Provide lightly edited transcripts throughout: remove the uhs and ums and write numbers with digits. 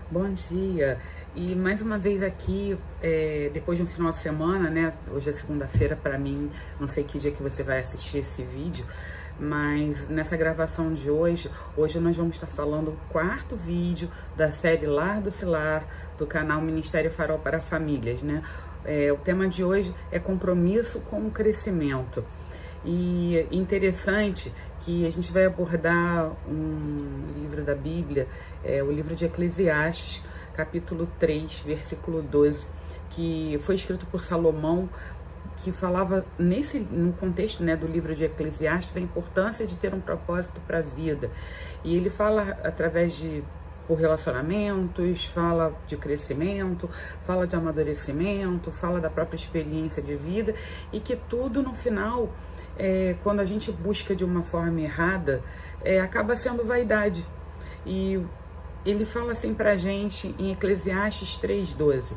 Bom dia! E mais uma vez aqui, depois de um final de semana, né? Hoje é segunda-feira para mim, não sei que dia que você vai assistir esse vídeo, mas nessa gravação de hoje nós vamos estar falando o quarto vídeo da série Lar do Cilar, do canal Ministério Farol para Famílias, né? O tema de hoje é compromisso com o crescimento. E interessante que a gente vai abordar um livro da Bíblia, o livro de Eclesiastes, capítulo 3, versículo 12, que foi escrito por Salomão, que falava no contexto, né, do livro de Eclesiastes, a importância de ter um propósito para a vida. E ele fala por relacionamentos, fala de crescimento, fala de amadurecimento, fala da própria experiência de vida, e que tudo no final, quando a gente busca de uma forma errada, acaba sendo vaidade. E ele fala assim pra gente em Eclesiastes 3,12: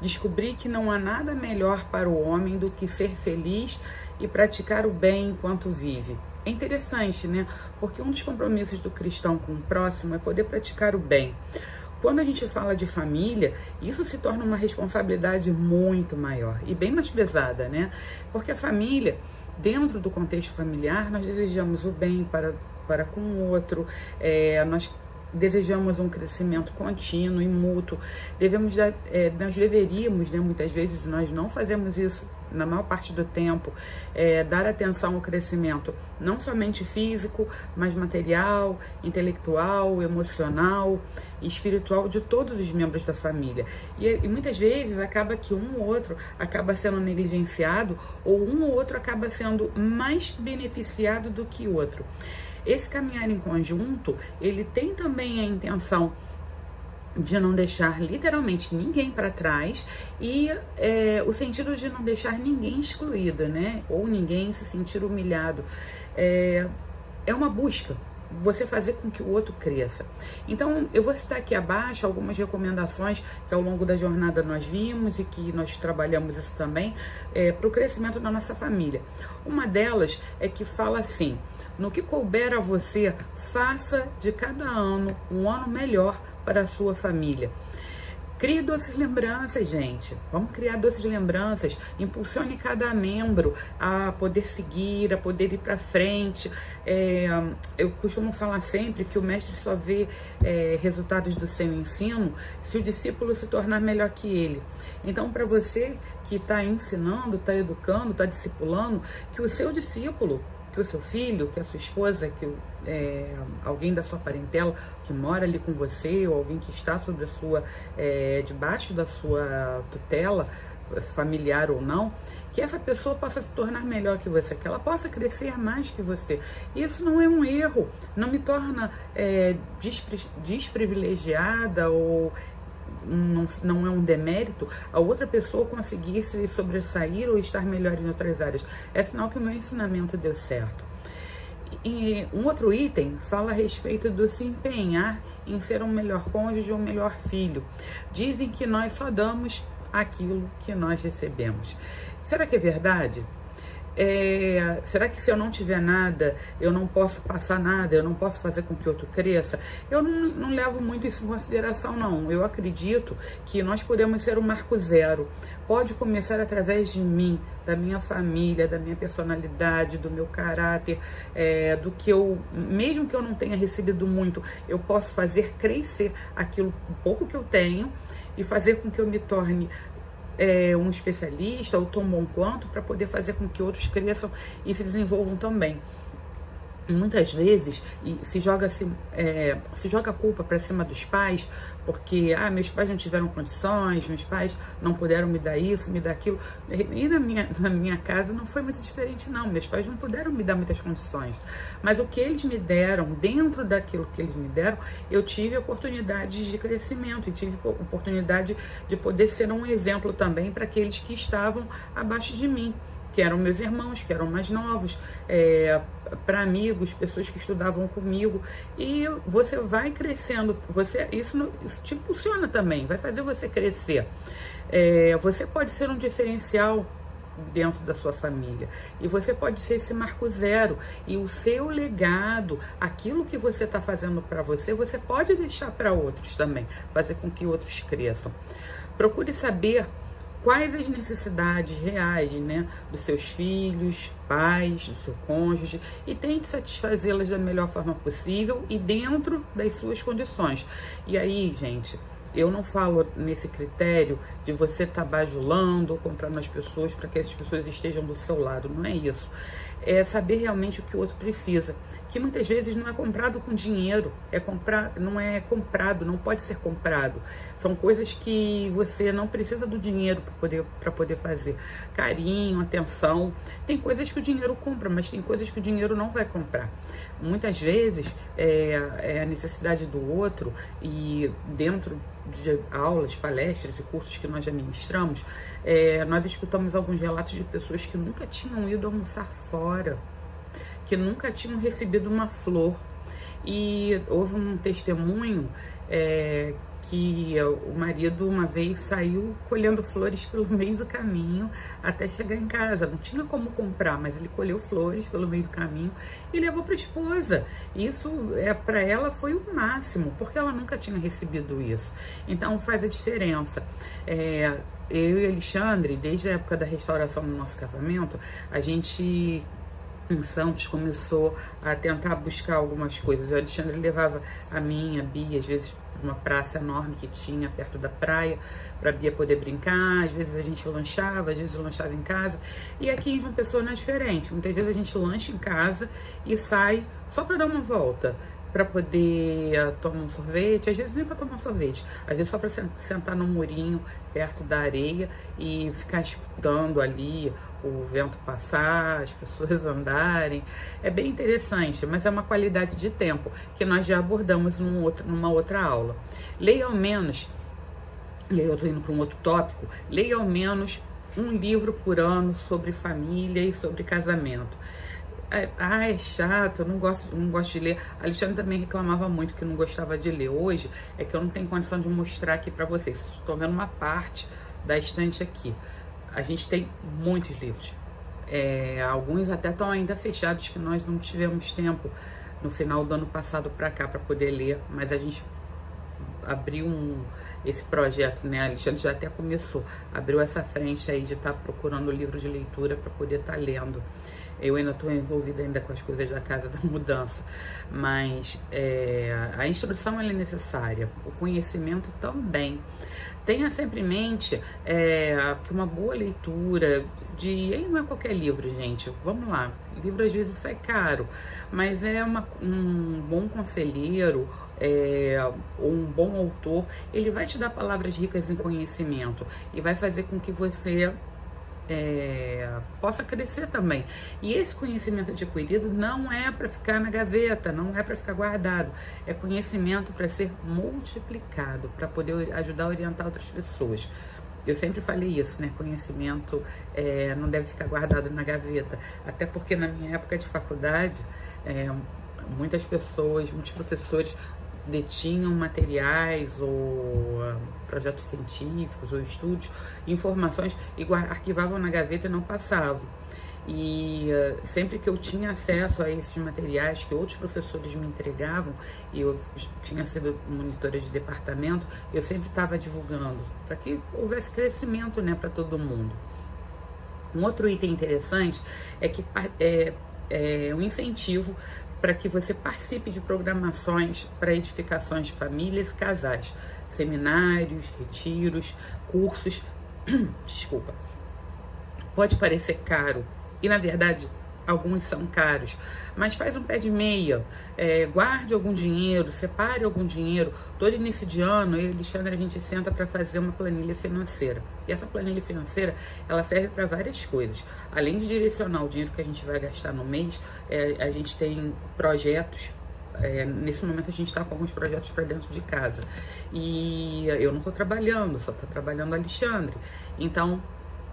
descobri que não há nada melhor para o homem do que ser feliz e praticar o bem enquanto vive. É interessante, né? Porque um dos compromissos do cristão com o próximo é poder praticar o bem. Quando a gente fala de família, isso se torna uma responsabilidade muito maior e bem mais pesada, né? Porque a família, dentro do contexto familiar, nós desejamos o bem para com o outro, nós desejamos um crescimento contínuo e mútuo. Nós deveríamos, né, muitas vezes nós não fazemos isso na maior parte do tempo, dar atenção ao crescimento, não somente físico, mas material, intelectual, emocional e espiritual de todos os membros da família. E muitas vezes acaba que um ou outro acaba sendo negligenciado, ou um ou outro acaba sendo mais beneficiado do que o outro. Esse caminhar em conjunto, ele tem também a intenção de não deixar literalmente ninguém para trás e o sentido de não deixar ninguém excluído, né? Ou ninguém se sentir humilhado. É uma busca, você fazer com que o outro cresça. Então, eu vou citar aqui abaixo algumas recomendações que ao longo da jornada nós vimos e que nós trabalhamos isso também para o crescimento da nossa família. Uma delas é que fala assim: no que couber a você, faça de cada ano um ano melhor para a sua família. Crie doces lembranças, gente. Vamos criar doces lembranças. Impulsione cada membro a poder seguir, a poder ir para frente. Eu costumo falar sempre que o mestre só vê resultados do seu ensino se o discípulo se tornar melhor que ele. Então, para você que está ensinando, está educando, está discipulando, que o seu discípulo, que o seu filho, que a sua esposa, que alguém da sua parentela que mora ali com você, ou alguém que está sobre a sua, debaixo da sua tutela, familiar ou não, que essa pessoa possa se tornar melhor que você, que ela possa crescer mais que você. Isso não é um erro, não me torna desprivilegiada, ou não é um demérito a outra pessoa conseguir se sobressair ou estar melhor em outras áreas. É sinal que o meu ensinamento deu certo. E um outro item fala a respeito do se empenhar em ser um melhor cônjuge ou um melhor filho. Dizem que nós só damos aquilo que nós recebemos. Será que é verdade? Será que se eu não tiver nada, eu não posso passar nada, eu não posso fazer com que o outro cresça? Eu não levo muito isso em consideração, não. Eu acredito que nós podemos ser o marco zero. Pode começar através de mim, da minha família, da minha personalidade, do meu caráter, do que mesmo que eu não tenha recebido muito, eu posso fazer crescer aquilo pouco que eu tenho e fazer com que eu me torne um especialista ou tão bom quanto, para poder fazer com que outros cresçam e se desenvolvam também. Muitas vezes se joga a culpa para cima dos pais, porque meus pais não tiveram condições, meus pais não puderam me dar isso, me dar aquilo. E na minha casa não foi muito diferente, não. Meus pais não puderam me dar muitas condições, mas o que eles me deram, dentro daquilo que eles me deram, eu tive oportunidades de crescimento e tive oportunidade de poder ser um exemplo também para aqueles que estavam abaixo de mim, que eram meus irmãos, que eram mais novos, para amigos, pessoas que estudavam comigo. E você vai crescendo, isso te impulsiona também, vai fazer você crescer. Você pode ser um diferencial dentro da sua família. E você pode ser esse marco zero. E o seu legado, aquilo que você está fazendo para você, você pode deixar para outros também, fazer com que outros cresçam. Procure saber quais as necessidades reais, né, dos seus filhos, pais, do seu cônjuge, e tente satisfazê-las da melhor forma possível e dentro das suas condições. E aí, gente, eu não falo nesse critério de você estar bajulando ou comprando as pessoas para que as pessoas estejam do seu lado. Não é isso. É saber realmente o que o outro precisa. Que muitas vezes não é comprado com dinheiro, não pode ser comprado. São coisas que você não precisa do dinheiro para poder fazer. Carinho, atenção. Tem coisas que o dinheiro compra, mas tem coisas que o dinheiro não vai comprar. Muitas vezes é a necessidade do outro, e dentro de aulas, palestras e cursos que nós já ministramos, nós escutamos alguns relatos de pessoas que nunca tinham ido almoçar fora, que nunca tinham recebido uma flor. E houve um testemunho que o marido uma vez saiu colhendo flores pelo meio do caminho até chegar em casa. Não tinha como comprar, mas ele colheu flores pelo meio do caminho e levou para a esposa. Isso para ela foi o máximo, porque ela nunca tinha recebido isso. Então faz a diferença. Eu e Alexandre, desde a época da restauração do nosso casamento, a gente em Santos começou a tentar buscar algumas coisas. O Alexandre levava a minha, a Bia, às vezes para uma praça enorme que tinha perto da praia, para a Bia poder brincar. Às vezes a gente lanchava, às vezes eu lanchava em casa. E aqui em João Pessoa não é diferente. Muitas vezes a gente lancha em casa e sai só para dar uma volta, para poder tomar um sorvete, às vezes nem para tomar um sorvete, às vezes só para sentar num murinho perto da areia e ficar escutando ali o vento passar, as pessoas andarem. É bem interessante, mas é uma qualidade de tempo que nós já abordamos numa outra aula. Leia ao menos, eu estou indo para um outro tópico, leia ao menos um livro por ano sobre família e sobre casamento. É chato, eu não gosto de ler. A Alexandre também reclamava muito que não gostava de ler. Hoje é que eu não tenho condição de mostrar aqui para vocês. Estou vendo uma parte da estante aqui. A gente tem muitos livros. Alguns até estão ainda fechados, que nós não tivemos tempo no final do ano passado para cá para poder ler. Mas a gente abriu esse projeto, né? A Alexandre já até começou. Abriu essa frente aí de estar procurando livro de leitura para poder estar lendo. Eu ainda estou envolvida ainda com as coisas da casa, da mudança, mas a instrução ela é necessária, o conhecimento também. Tenha sempre em mente que uma boa leitura e não é qualquer livro, gente, vamos lá, livro às vezes sai caro, mas um bom conselheiro, ou um bom autor, ele vai te dar palavras ricas em conhecimento e vai fazer com que você possa crescer também. E esse conhecimento adquirido não é para ficar na gaveta, não é para ficar guardado, é conhecimento para ser multiplicado, para poder ajudar a orientar outras pessoas. Eu sempre falei isso, né? Conhecimento não deve ficar guardado na gaveta, até porque na minha época de faculdade, muitas pessoas, muitos professores detinham materiais ou projetos científicos ou estudos, informações, e arquivavam na gaveta e não passavam. E sempre que eu tinha acesso a esses materiais que outros professores me entregavam, e eu tinha sido monitora de departamento, eu sempre estava divulgando, para que houvesse crescimento, né, para todo mundo. Um outro item interessante é que um incentivo para que você participe de programações para edificações de famílias e casais, seminários, retiros, cursos. Desculpa. Pode parecer caro, e na verdade alguns são caros, mas faz um pé de meia, guarde algum dinheiro, separe algum dinheiro. Todo início de ano, eu e Alexandre, a gente senta para fazer uma planilha financeira. E essa planilha financeira, ela serve para várias coisas. Além de direcionar o dinheiro que a gente vai gastar no mês, a gente tem projetos. Nesse momento a gente está com alguns projetos para dentro de casa. E eu não estou trabalhando, só está trabalhando o Alexandre. Então,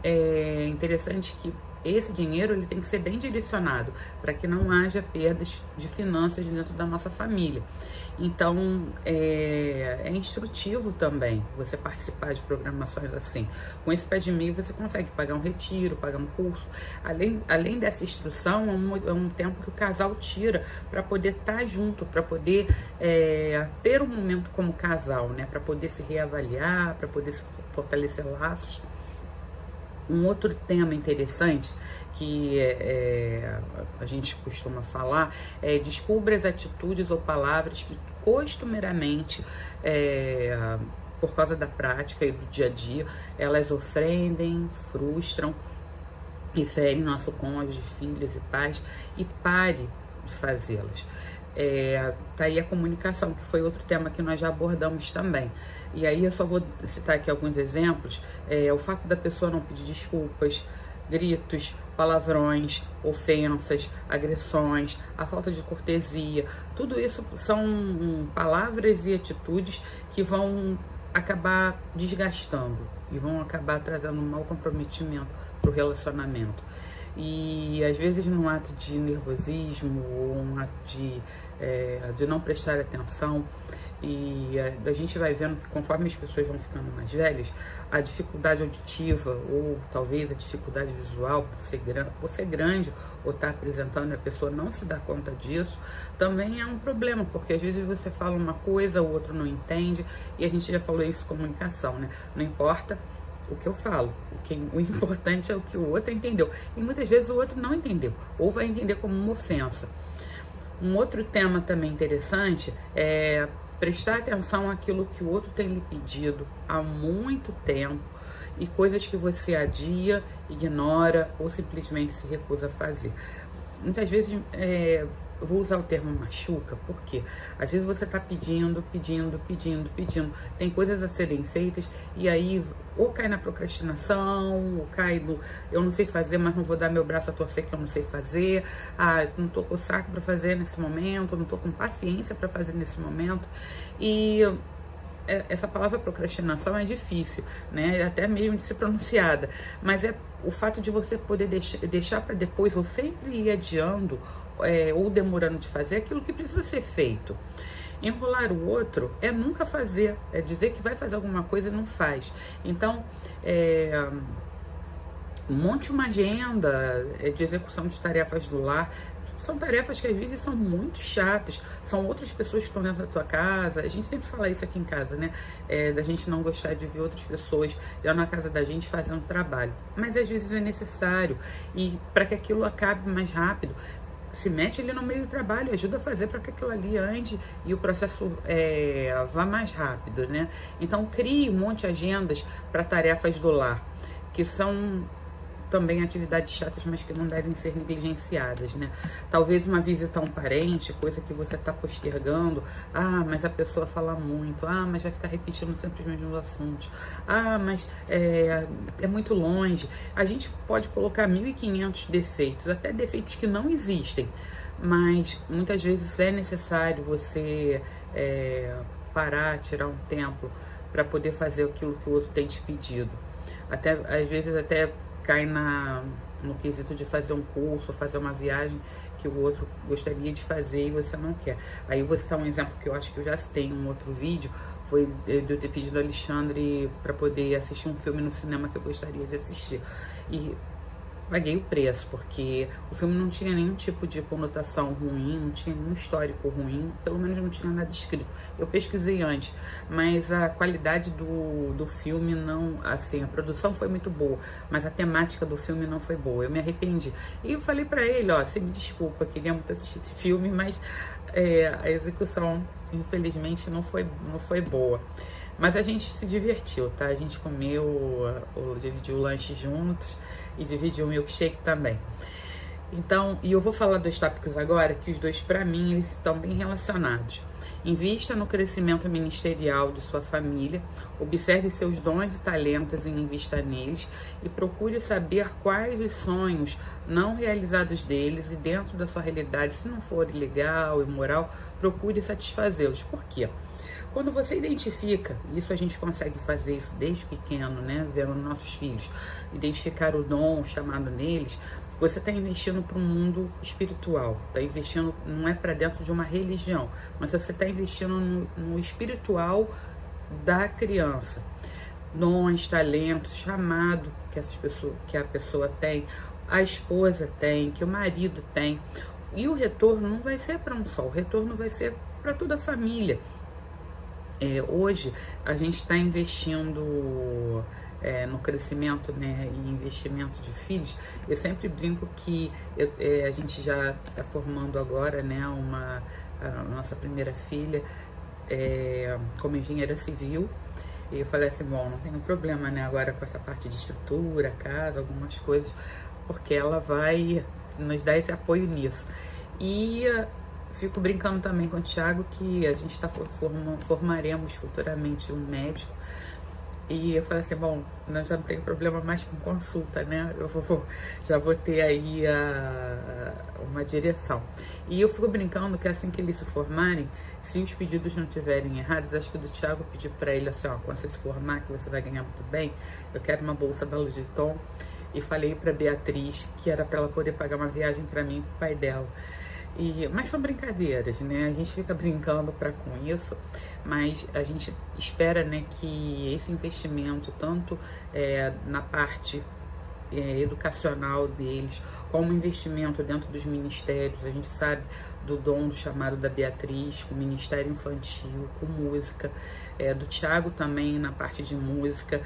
é interessante que esse dinheiro ele tem que ser bem direcionado para que não haja perdas de finanças dentro da nossa família. Então, é instrutivo também você participar de programações assim. Com esse pé de meio você consegue pagar um retiro, pagar um curso. Além dessa instrução, é um tempo que o casal tira para poder estar junto, para poder ter um momento como casal, né? Para poder se reavaliar, para poder se fortalecer laços. Um outro tema interessante que a gente costuma falar é: descubra as atitudes ou palavras que costumeiramente, por causa da prática e do dia a dia, elas ofendem, frustram e ferem nosso cônjuge, filhos e pais, e pare de fazê-las. Tá aí a comunicação, que foi outro tema que nós já abordamos também. E aí eu só vou citar aqui alguns exemplos. O fato da pessoa não pedir desculpas, gritos, palavrões, ofensas, agressões, a falta de cortesia, tudo isso são palavras e atitudes que vão acabar desgastando e vão acabar trazendo um mau comprometimento para o relacionamento. E às vezes num ato de nervosismo ou um ato de não prestar atenção, e a gente vai vendo que conforme as pessoas vão ficando mais velhas, a dificuldade auditiva ou talvez a dificuldade visual, por ser grande ou estar apresentando, a pessoa não se dá conta disso, também é um problema, porque às vezes você fala uma coisa, o outro não entende, e a gente já falou isso em comunicação, né? Não importa o que eu falo, o importante é o que o outro entendeu, e muitas vezes o outro não entendeu, ou vai entender como uma ofensa. Um outro tema também interessante é prestar atenção àquilo que o outro tem lhe pedido há muito tempo e coisas que você adia, ignora ou simplesmente se recusa a fazer. Muitas vezes, eu vou usar o termo machuca, porque às vezes você está pedindo, tem coisas a serem feitas e aí ou cai na procrastinação, ou cai no eu não sei fazer, mas não vou dar meu braço a torcer que eu não sei fazer, não tô com o saco para fazer nesse momento, não tô com paciência para fazer nesse momento. E essa palavra procrastinação é difícil, né? Até mesmo de ser pronunciada, mas é o fato de você poder deixar para depois, ou sempre ir adiando ou demorando de fazer aquilo que precisa ser feito. Enrolar o outro é nunca fazer, é dizer que vai fazer alguma coisa e não faz. Então, monte uma agenda de execução de tarefas do lar. São tarefas que às vezes são muito chatas, são outras pessoas que estão dentro da tua casa. A gente sempre fala isso aqui em casa, né? Da gente não gostar de ver outras pessoas já na casa da gente fazendo trabalho. Mas às vezes é necessário, e para que aquilo acabe mais rápido, se mete ali no meio do trabalho, ajuda a fazer para que aquilo ali ande e o processo vá mais rápido, né? Então crie um monte de agendas para tarefas do lar, que são também atividades chatas, mas que não devem ser negligenciadas, né? Talvez uma visita a um parente, coisa que você está postergando. Mas a pessoa fala muito. Mas vai ficar repetindo sempre os mesmos assuntos. Mas é muito longe. A gente pode colocar 1.500 defeitos, até defeitos que não existem, mas muitas vezes é necessário você parar, tirar um tempo para poder fazer aquilo que o outro tem te pedido. Até às vezes até cai no quesito de fazer um curso, fazer uma viagem que o outro gostaria de fazer e você não quer. Aí eu vou citar um exemplo que eu acho que eu já citei em um outro vídeo, foi de eu ter pedido ao Alexandre para poder assistir um filme no cinema que eu gostaria de assistir. E paguei o preço, porque o filme não tinha nenhum tipo de conotação ruim, não tinha nenhum histórico ruim, pelo menos não tinha nada escrito. Eu pesquisei antes, mas a qualidade do filme não, assim, a produção foi muito boa, mas a temática do filme não foi boa. Eu me arrependi. E eu falei pra ele, você me desculpa, queria muito assistir esse filme, mas a execução, infelizmente, não foi boa. Mas a gente se divertiu, tá? A gente comeu, dividiu o lanche juntos e dividiu o milkshake também. Então, e eu vou falar dos tópicos agora, que os dois, para mim, eles estão bem relacionados. Invista no crescimento ministerial de sua família, observe seus dons e talentos e invista neles, e procure saber quais os sonhos não realizados deles, e dentro da sua realidade, se não for ilegal, imoral, procure satisfazê-los. Por quê? Quando você identifica, isso a gente consegue fazer isso desde pequeno, né? Vendo nossos filhos, identificar o dom chamado neles, você está investindo para um mundo espiritual, está investindo, não é para dentro de uma religião, mas você está investindo no espiritual da criança. Dons, talentos, chamado que a pessoa tem, a esposa tem, que o marido tem. E o retorno não vai ser para um só, o retorno vai ser para toda a família. Hoje a gente está investindo no crescimento, né, e investimento de filhos. Eu sempre brinco que a gente já está formando agora, né, a nossa primeira filha como engenheira civil. E eu falei assim, bom, não tenho problema, né, agora com essa parte de estrutura, casa, algumas coisas, porque ela vai nos dar esse apoio nisso. E fico brincando também com o Thiago que a gente formaremos futuramente um médico. E eu falei assim, bom, nós já não tem problema mais com consulta, né? Já vou ter aí uma direção. E eu fico brincando que assim que eles se formarem, se os pedidos não estiverem errados, acho que do Thiago pedir para ele assim, ó, quando você se formar, que você vai ganhar muito bem, eu quero uma bolsa da Louis Vuitton. E falei para Beatriz que era para ela poder pagar uma viagem para mim e pro pai dela. Mas são brincadeiras, né? A gente fica brincando com isso, mas a gente espera, né, que esse investimento, tanto na parte educacional deles, como investimento dentro dos ministérios, a gente sabe do dom do chamado da Beatriz, com o Ministério Infantil, com música, do Thiago também na parte de música.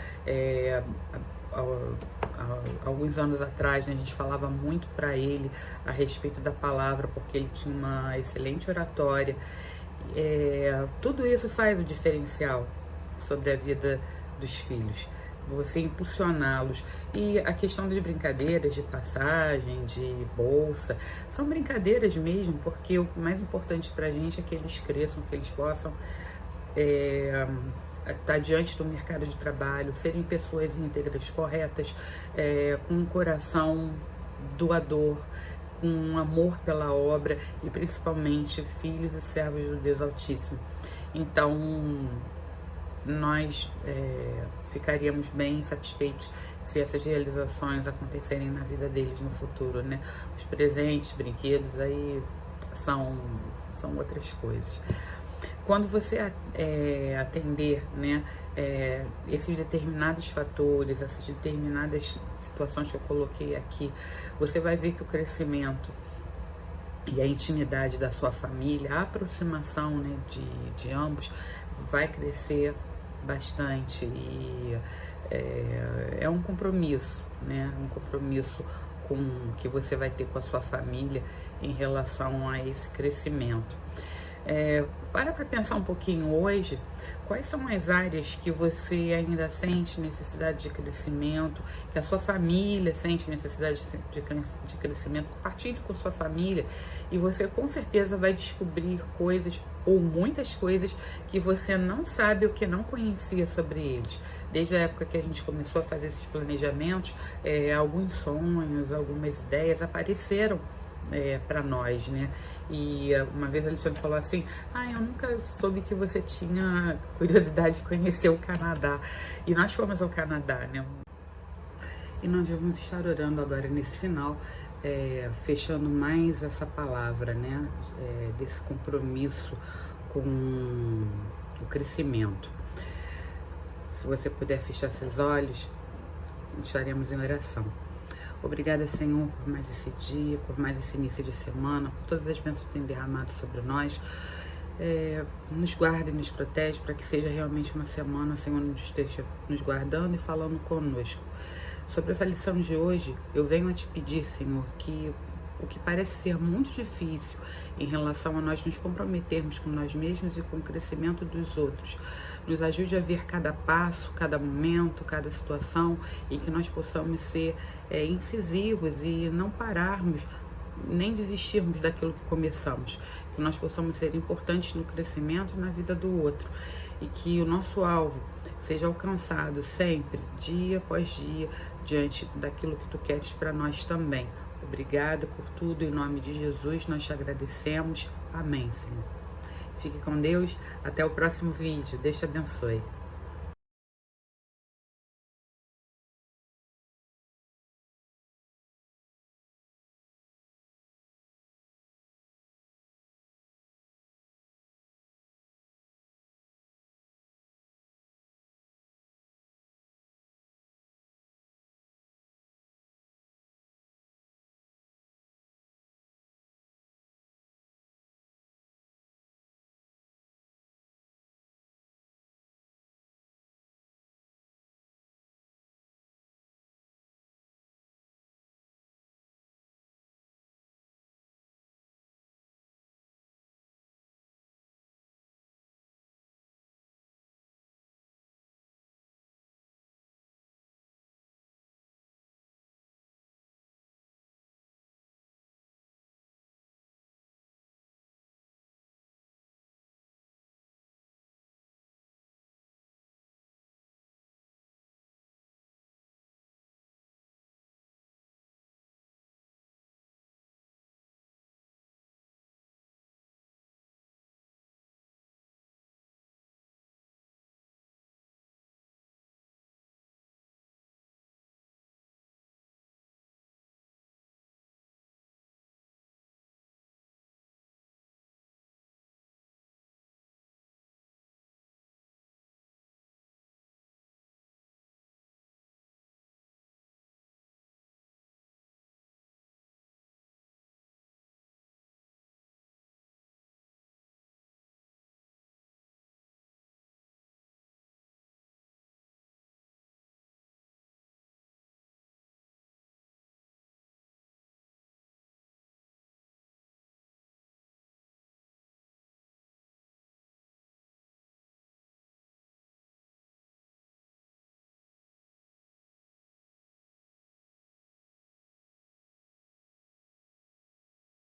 Alguns anos atrás, né, a gente falava muito para ele a respeito da palavra, porque ele tinha uma excelente oratória. Tudo isso faz o diferencial sobre a vida dos filhos, você impulsioná-los. E a questão das brincadeiras de passagem, de bolsa, são brincadeiras mesmo, porque o mais importante para a gente é que eles cresçam, que eles possam estar diante do mercado de trabalho, serem pessoas íntegras, corretas, com um coração doador, com um amor pela obra e principalmente filhos e servos do Deus Altíssimo. Então, nós ficaríamos bem satisfeitos se essas realizações acontecerem na vida deles no futuro, né? Os presentes, brinquedos, aí são outras coisas. Quando você atender, né, esses determinados fatores, essas determinadas situações que eu coloquei aqui, você vai ver que o crescimento e a intimidade da sua família, a aproximação, né, de ambos, vai crescer bastante. E é um compromisso, né, um compromisso que você vai ter com a sua família em relação a esse crescimento. Para pensar um pouquinho hoje, quais são as áreas que você ainda sente necessidade de crescimento, que a sua família sente necessidade de crescimento. Compartilhe com sua família e você com certeza vai descobrir coisas ou muitas coisas que você não sabe ou que não conhecia sobre eles. Desde a época que a gente começou a fazer esses planejamentos, alguns sonhos, algumas ideias apareceram para nós, né? E uma vez a Alexandre falou assim, eu nunca soube que você tinha curiosidade de conhecer o Canadá. E nós fomos ao Canadá, né? E nós vamos estar orando agora nesse final, fechando mais essa palavra, né? Desse compromisso com o crescimento. Se você puder fechar seus olhos, estaremos em oração. Obrigada, Senhor, por mais esse dia, por mais esse início de semana, por todas as bênçãos que tem derramado sobre nós. Nos guarda e nos protege para que seja realmente uma semana, Senhor, onde esteja nos guardando e falando conosco. Sobre essa lição de hoje, eu venho a te pedir, Senhor, que o que parece ser muito difícil em relação a nós nos comprometermos com nós mesmos e com o crescimento dos outros, nos ajude a ver cada passo, cada momento, cada situação, e que nós possamos ser incisivos e não pararmos, nem desistirmos daquilo que começamos, que nós possamos ser importantes no crescimento e na vida do outro, e que o nosso alvo seja alcançado sempre, dia após dia, diante daquilo que tu queres para nós também. Obrigada por tudo, em nome de Jesus nós te agradecemos. Amém, Senhor. Fique com Deus. Até o próximo vídeo. Deus te abençoe.